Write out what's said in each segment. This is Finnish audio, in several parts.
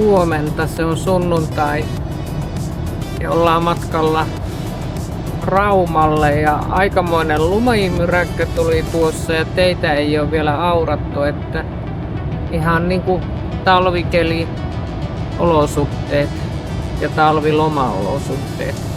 huomenta, se on sunnuntai ja ollaan matkalla Raumalle ja aikamoinen lumimyräkkö tuli tuossa ja teitä ei ole vielä aurattu, että ihan niinku talvikeli olosuhteet ja talviloma-olosuhteet.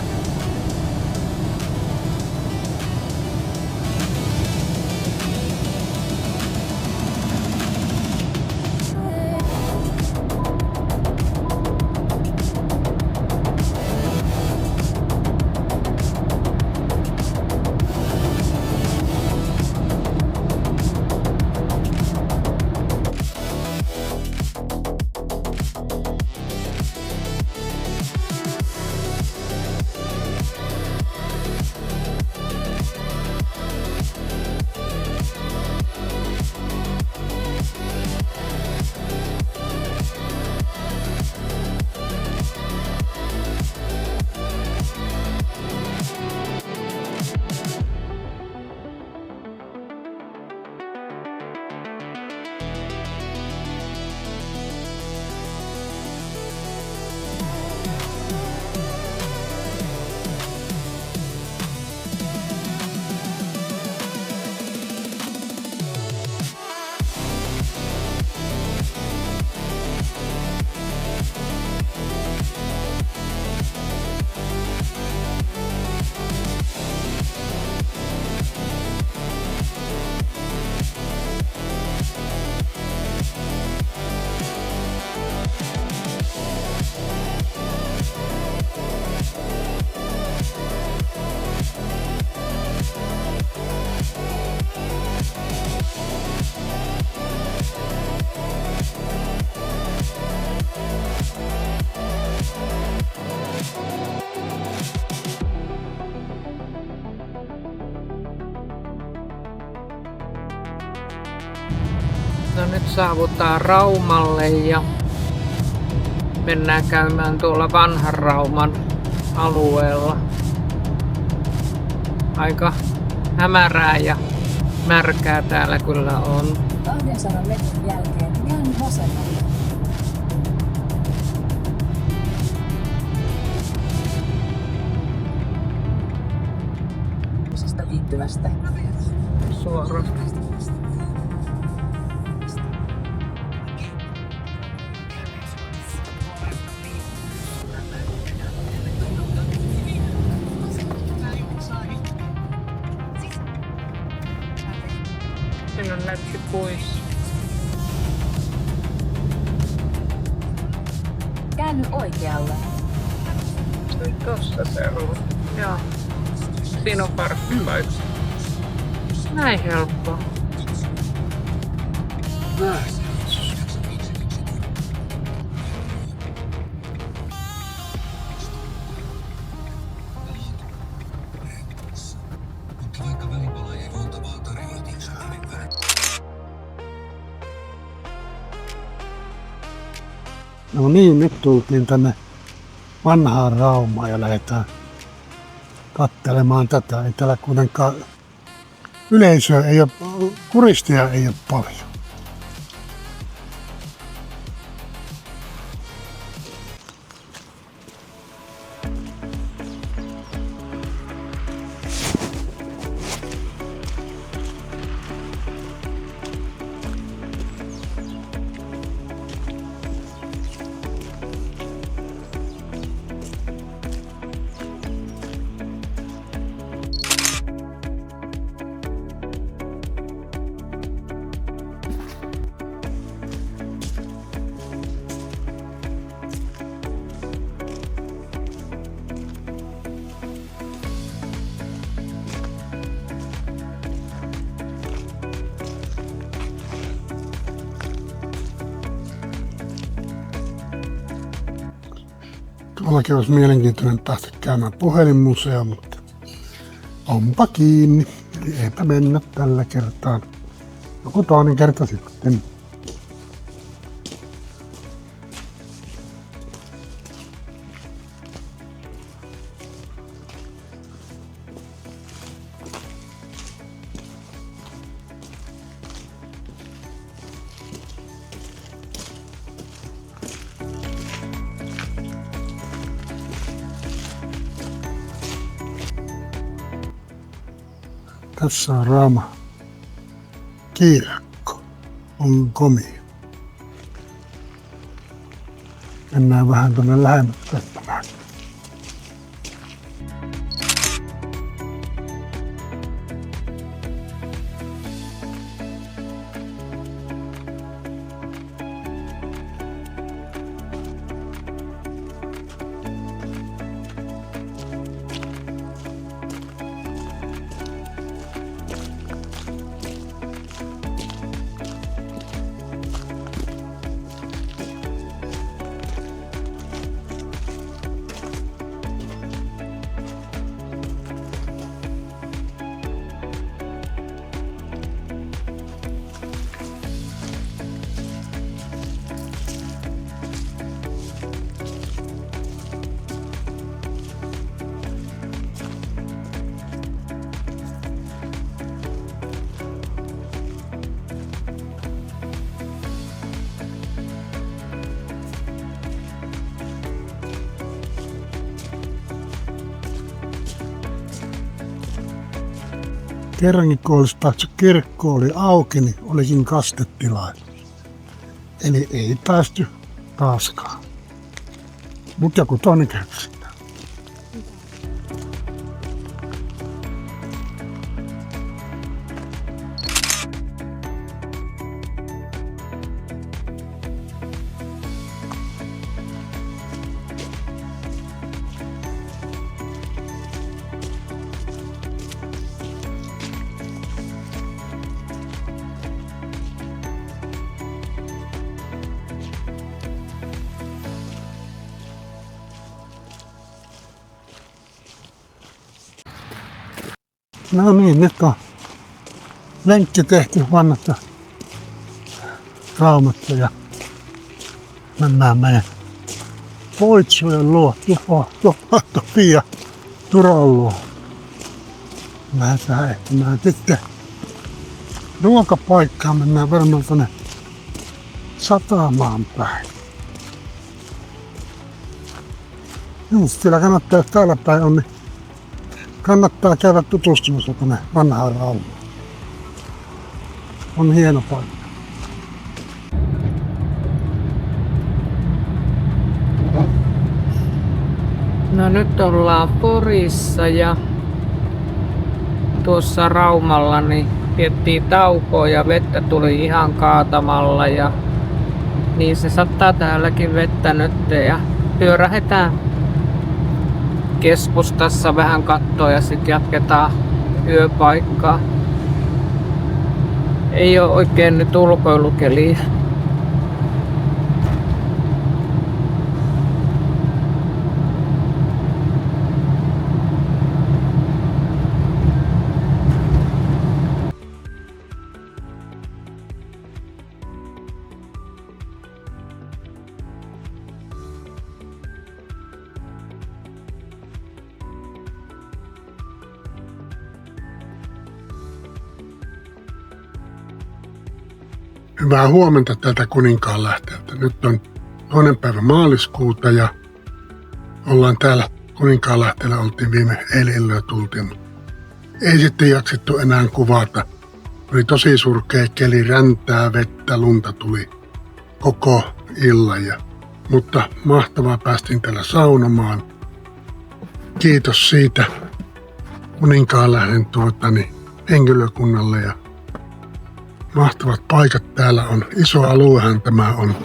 No nyt saavutaan Raumalle ja mennään käymään tuolla Vanhan Rauman alueella. Aika hämärää ja märkää täällä kyllä on. 200 metrin jälkeen jään vasemmalle. Liittyvästä. Suoraan. Siinä on läpsi pois. Käänny oikealle. Tossa se on. Joo. Siinä on parkkipaikka. Näin helppoa. No niin, nyt tultiin tänne Vanhaan Raumaan ja lähdetään katselemaan tätä. Ei täällä kuitenkaan yleisöä ei ole, turisteja ei ole paljon. Tuollakin olisi mielenkiintoinen päästä käymään puhelinmuseo, mutta onpa kiinni. Eli eipä mennä tällä kertaa. Joku toinen kerta sitten. Tässä on Rauma kirkko. On komio. Mennään vähän tuonne lähemmäs katsomaan. Kerrankin kun olisi päässyt kirkko oli auki, niin olikin kastetilaisuus. Eli ei päästy taaskaan. Mutta joku toinen käy sitä. No niin, nyt on lenkki tehty vanhasta Raumasta ja mennään meidän Poitsujen luo, Topi ja Turon luo. Lähdetään ehtimään sitten ruokapaikkaan, mennään varmaan tuonne Satamaan päin. Just kyllä kannattaa, jos täällä päin on, niin kannattaa käydä tutustumassa tuonne vanhaan Raumaan. On hieno paikka. No nyt ollaan Porissa ja tuossa Raumalla niin piettiin taukoa ja vettä tuli ihan kaatamalla ja niin se sattaa täälläkin vettä nyt ja pyörähetään keskustassa vähän kattoa ja sitten jatketaan yöpaikkaa. Ei ole oikein nyt ulkoilukeliä. Hyvää huomenta täältä Kuninkaanlähteeltä. Nyt on 2. päivä maaliskuuta ja ollaan täällä Kuninkaanlähteellä. Oltiin eilen illalla tultiin, mutta ei sitten jaksettu enää kuvata. Oli tosi surkea keli, räntää, vettä, lunta tuli koko illan. Mutta mahtavaa, päästiin täällä saunomaan. Kiitos siitä Kuninkaanlähden henkilökunnalle ja mahtavat paikat täällä on. Iso aluehan tämä on.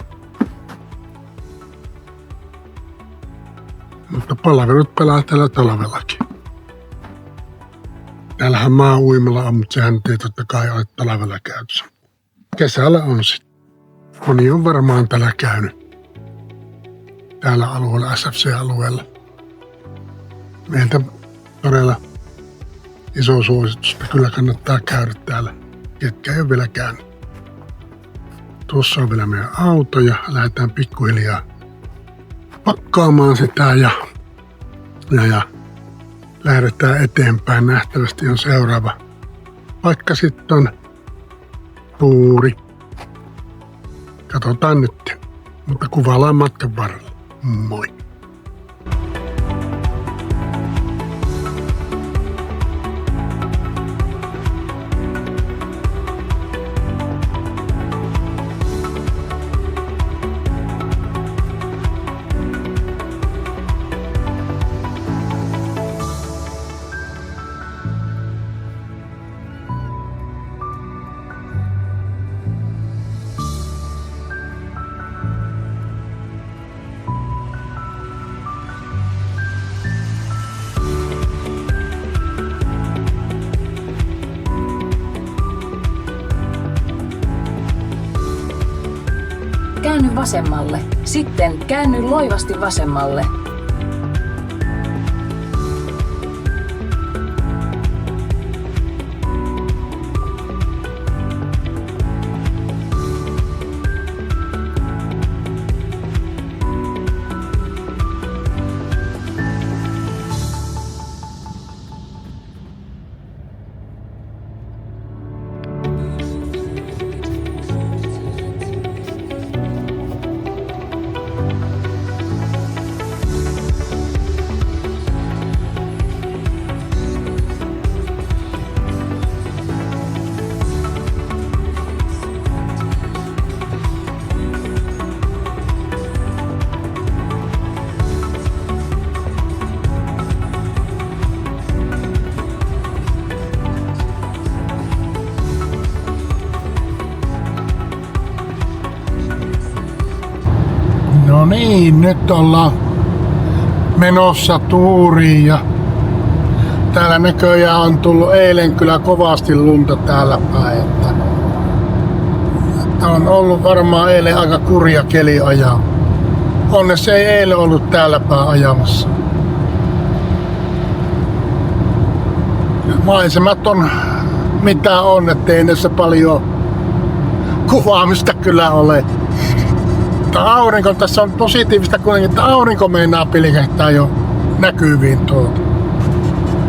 Mutta palvelut pelaa täällä talvellakin. Täällähän maa-uimalla on, mutta sehän ei totta kai ole talvella käytössä. Kesällä on sitten. Moni on varmaan täällä käynyt. Täällä alueella, SFC-alueella. Meiltä todella iso suositus, että kyllä kannattaa käydä täällä. Ketkä ei ole vielä käynyt. Tuossa on vielä meidän auto ja lähdetään pikkuhiljaa pakkaamaan sitä ja lähdetään eteenpäin. Nähtävästi on seuraava paikka sitten on Puuri. Katsotaan nyt, mutta kuvaillaan matkan varrella. Moi! käänny vasemmalle. Sitten käänny loivasti vasemmalle. No niin, nyt ollaan menossa tuuriin ja täällä näköjään on tullut eilen kyllä kovasti lunta täällä päin. Että on ollut varmaan eilen aika kurja keli ajaa. Onneksi ei eilen ollut täällä päin ajamassa. Maisemat on mitä on, ettei näissä paljon kuvaamista kyllä ole. Aurinko, tässä on positiivista kuitenkin, että aurinko meinaa pilkähtää jo näkyviin tuolta.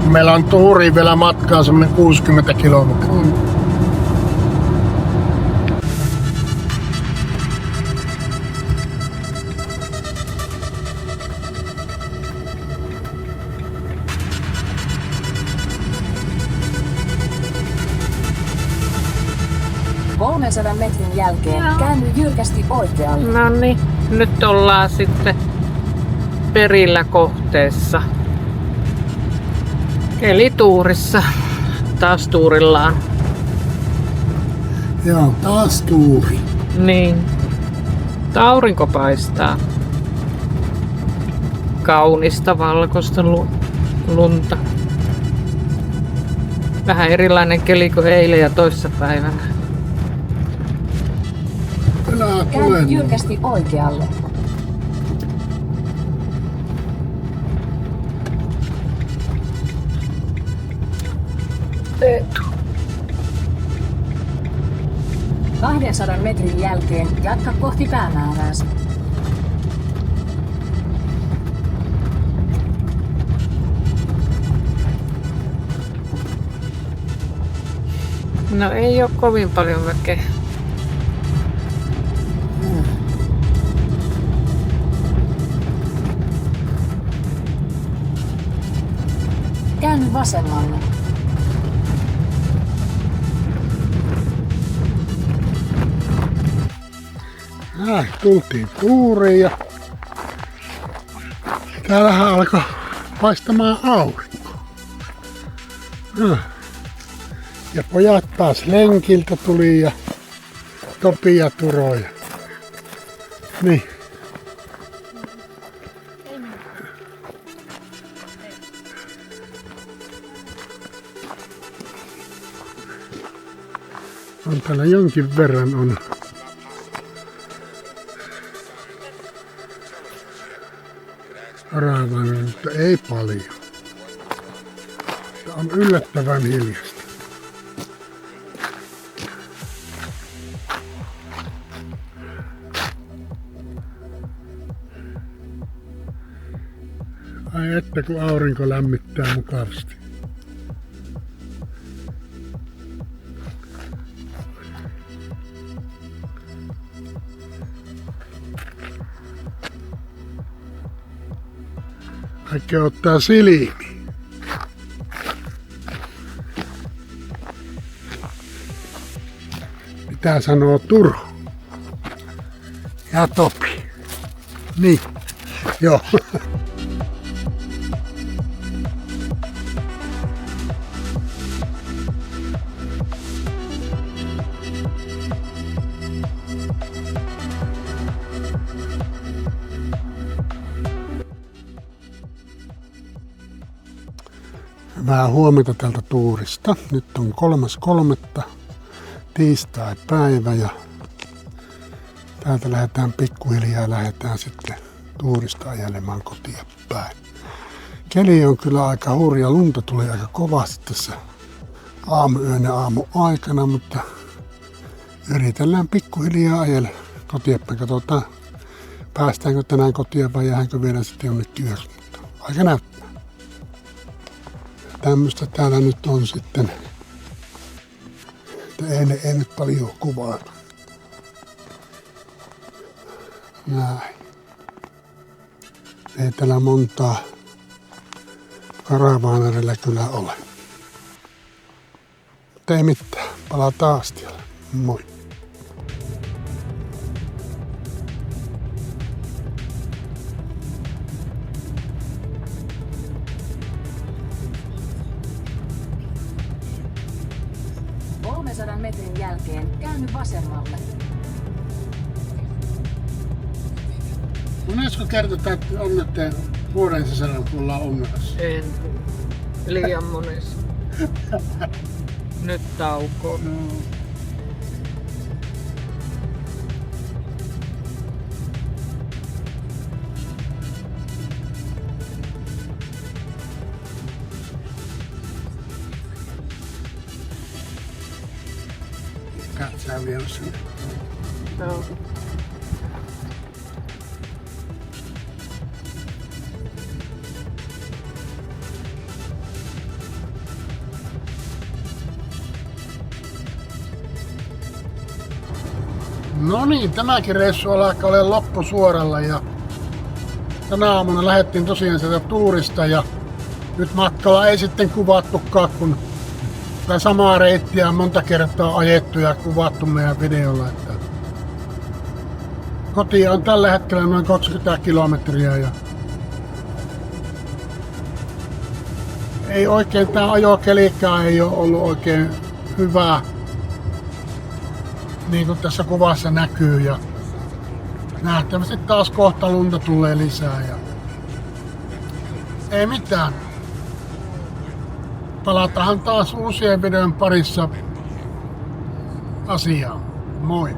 Meillä on tuuriin vielä matkaa semmonen 60 kilometriä. ...300 metrin jälkeen käänny jyrkästi oikealle. No niin, nyt ollaan sitten perillä kohteessa. Eli tuurissa. Taas tuurillaan. Joo, taas tuuri. Niin. Aurinko paistaa. Kaunista valkoista lunta. Vähän erilainen keli kuin eilen ja toissapäivänä. Käänny jyrkästi oikealle. Eetu. 200 metrin jälkeen jatka kohti päämääräänsä. No ei oo kovin paljon väkeä. Käänny vasemmalle. Tultiin tuuriin ja täällähän alkoi paistamaan aurinko. Ja pojat taas lenkiltä tuli ja Topi ja Turo. Niin. On täällä jonkin verran on Aravainen, mutta ei paljon. Tämä on yllättävän hiljasta. Ai että kun aurinko lämmittää mukavasti. Kaikkea ottaa silmiin. Mitä sanoo Turo? Ja Topi. Niin. Joo. Hyvää huomenta tältä tuurista. Nyt on 3.3. tiistai-päivä ja Täältä lähdetään pikkuhiljaa sitten tuurista ajelemaan kotia päin. Keli on kyllä aika hurja, lunta tulee aika kovasti tässä aamuyön ja aamuaikana, mutta yritellään pikkuhiljaa ajella kotia päin. Katsotaan, päästäänkö tänään kotia vai jäänkö vielä sitten jonnekin yöksi, mutta aika näyttää. Tämmöistä täällä nyt on sitten, että ei nyt paljon kuvaa. Näin. Ei täällä montaa karavaanarilla kyllä ole. Mutta ei mitään, palataan astialle. Moi. Metrin jälkeen käänny vasemmalle. Monesko kertotaan, että onnette vuoden sisällä, kun ollaan onnellassa? En. Liian monessa. Nyt tauko. No. Katsää vielä sinne. No. No niin, tämäkin reissu alkaa olla loppusuoralla ja tänä aamuna lähdettiin tosiaan sieltä tuurista ja nyt matkalla ei sitten kuvattukaan, kun tätä samaa reittiä on monta kertaa ajettu ja kuvattu meidän videolla. Että kotia on tällä hetkellä noin 20 kilometriä ja ei oikein, tämä ajokeliikka ei ole ollut oikein hyvä, niin kuin tässä kuvassa näkyy, ja nähtävästi taas kohta lunta tulee lisää ja ei mitään. Palataan taas uusien videon parissa asiaan. Moi!